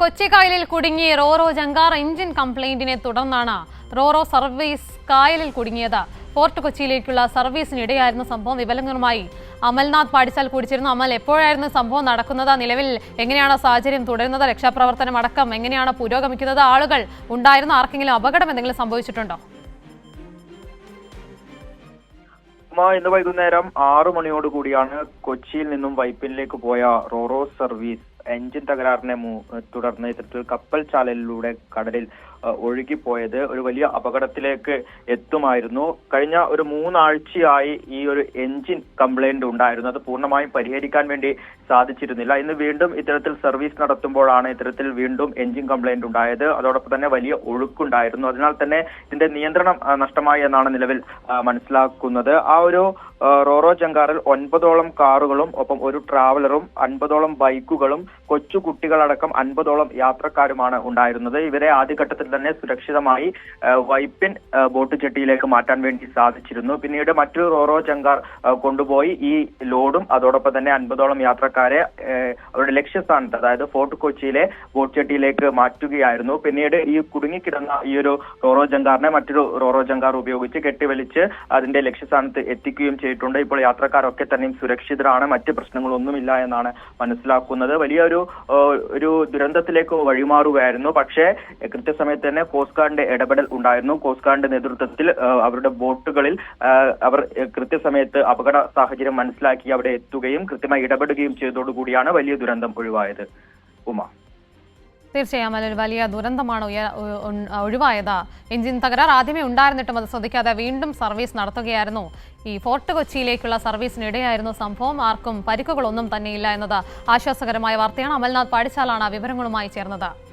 കൊച്ചി കായലിൽ കുടുങ്ങി റോറോ ജങ്കാർ എഞ്ചിൻ കംപ്ലൈന്റിനെ തുടർന്നാണ് റോറോ സർവീസ് കായലിൽ കുടുങ്ങിയത്. പോർട്ട് കൊച്ചിയിലേക്കുള്ള സർവീസിനിടെയായിരുന്നു സംഭവം. വിവരങ്ങളുമായി അമൽനാഥ് പാടിച്ചാൽ കൂടിച്ചിരുന്നു. അമൽ, എപ്പോഴായിരുന്നു സംഭവം നടക്കുന്നത്? നിലവിൽ എങ്ങനെയാണ് സാഹചര്യം തുടരുന്നത്? രക്ഷാപ്രവർത്തനം അടക്കം എങ്ങനെയാണ് പുരോഗമിക്കുന്നത്? ആളുകൾ ഉണ്ടായിരുന്ന ആർക്കെങ്കിലും അപകടം എന്തെങ്കിലും സംഭവിച്ചിട്ടുണ്ടോ? ഇന്ന് വൈകുന്നേരം 6 മണിയോടുകൂടിയാണ് കൊച്ചിയിൽ നിന്നും വൈപ്പിനിലേക്ക് പോയ റോറോ സർവീസ് എഞ്ചിൻ തകരാറിനെ തുടർന്ന് ഇത്തരത്തിൽ കപ്പൽ ചാലയിലൂടെ കടലിൽ ഒഴുകിപ്പോയത്. ഒരു വലിയ അപകടത്തിലേക്ക് എത്തുമായിരുന്നു. കഴിഞ്ഞ ഒരു 3 ആഴ്ചയായി ഈ ഒരു എഞ്ചിൻ കംപ്ലൈന്റ് ഉണ്ടായിരുന്നു. അത് പൂർണ്ണമായും പരിഹരിക്കാൻ വേണ്ടി സാധിച്ചിരുന്നില്ല. ഇന്ന് വീണ്ടും ഇത്തരത്തിൽ സർവീസ് നടത്തുമ്പോഴാണ് ഇത്തരത്തിൽ വീണ്ടും എഞ്ചിൻ കംപ്ലൈന്റ് ഉണ്ടായത്. അതോടൊപ്പം തന്നെ വലിയ ഒഴുക്കുണ്ടായിരുന്നു. അതിനാൽ തന്നെ ഇതിന്റെ നിയന്ത്രണം നഷ്ടമായി എന്നാണ് നിലവിൽ മനസ്സിലാക്കുന്നത്. ആ ഒരു റോറോ ജങ്കാറിൽ 9ഓളം കാറുകളും ഒപ്പം ഒരു ട്രാവലറും 50ഓളം ബൈക്കുകളും കൊച്ചു കുട്ടികളടക്കം 50ഓളം യാത്രക്കാരുമാണ് ഉണ്ടായിരുന്നത്. ഇവരെ ആദ്യഘട്ടത്തിൽ തന്നെ സുരക്ഷിതമായി വൈപ്പിൻ ബോട്ട് ജെട്ടിയിലേക്ക് മാറ്റാൻ വേണ്ടി സാധിച്ചിരുന്നു. പിന്നീട് മറ്റൊരു റോറോ ജങ്കാർ കൊണ്ടുപോയി ഈ ലോഡും അതോടൊപ്പം തന്നെ 50ഓളം യാത്രക്കാരെ അവരുടെ ലക്ഷ്യസ്ഥാനത്ത്, അതായത് ഫോർട്ട് കൊച്ചിയിലെ ബോട്ട് ജെട്ടിയിലേക്ക് മാറ്റുകയായിരുന്നു. പിന്നീട് ഈ കുടുങ്ങിക്കിടന്ന ഈ ഒരു റോറോ ജങ്കാറിനെ മറ്റൊരു റോറോ ജങ്കാർ ഉപയോഗിച്ച് കെട്ടിവലിച്ച് അതിന്റെ ലക്ഷ്യസ്ഥാനത്ത് എത്തിക്കുകയും ചെയ്തിട്ടുണ്ട്. ഇപ്പോൾ യാത്രക്കാരൊക്കെ തന്നെയും സുരക്ഷിതരാണ്. മറ്റ് പ്രശ്നങ്ങളൊന്നുമില്ല എന്നാണ് മനസ്സിലാക്കുന്നത്. വലിയൊരു ദുരന്തത്തിലേക്ക് വഴിമാറുകയായിരുന്നു. പക്ഷേ കൃത്യസമയത്ത് തന്നെ കോസ്റ്റ് ഗാർഡിന്റെ ഇടപെടൽ ഉണ്ടായിരുന്നു. കോസ്റ്റ് ഗാർഡിന്റെ നേതൃത്വത്തിൽ അവരുടെ ബോട്ടുകളിൽ അവർ കൃത്യസമയത്ത് അപകട സാഹചര്യം മനസ്സിലാക്കി അവിടെ എത്തുകയും കൃത്യമായി ഇടപെടുകയും ചെയ്തതോടുകൂടിയാണ് വലിയ ദുരന്തം ഒഴിവായത്. ഉമ, തീർച്ചയായും അതൊരു വലിയ ദുരന്തമാണ് ഒഴിവായത്. എഞ്ചിൻ തകരാർ ആദ്യമേ ഉണ്ടായിരുന്നിട്ടും അത് ശ്രദ്ധിക്കാതെ വീണ്ടും സർവീസ് നടത്തുകയായിരുന്നു. ഈ ഫോർട്ട് കൊച്ചിയിലേക്കുള്ള സർവീസിനിടെയായിരുന്നു സംഭവം. ആർക്കും പരിക്കുകളൊന്നും തന്നെയില്ല എന്നത് ആശ്വാസകരമായ വാർത്തയാണ്. അമൽനാഥ് പാടിച്ചാലാണ് വിവരങ്ങളുമായി ചേർന്നത്.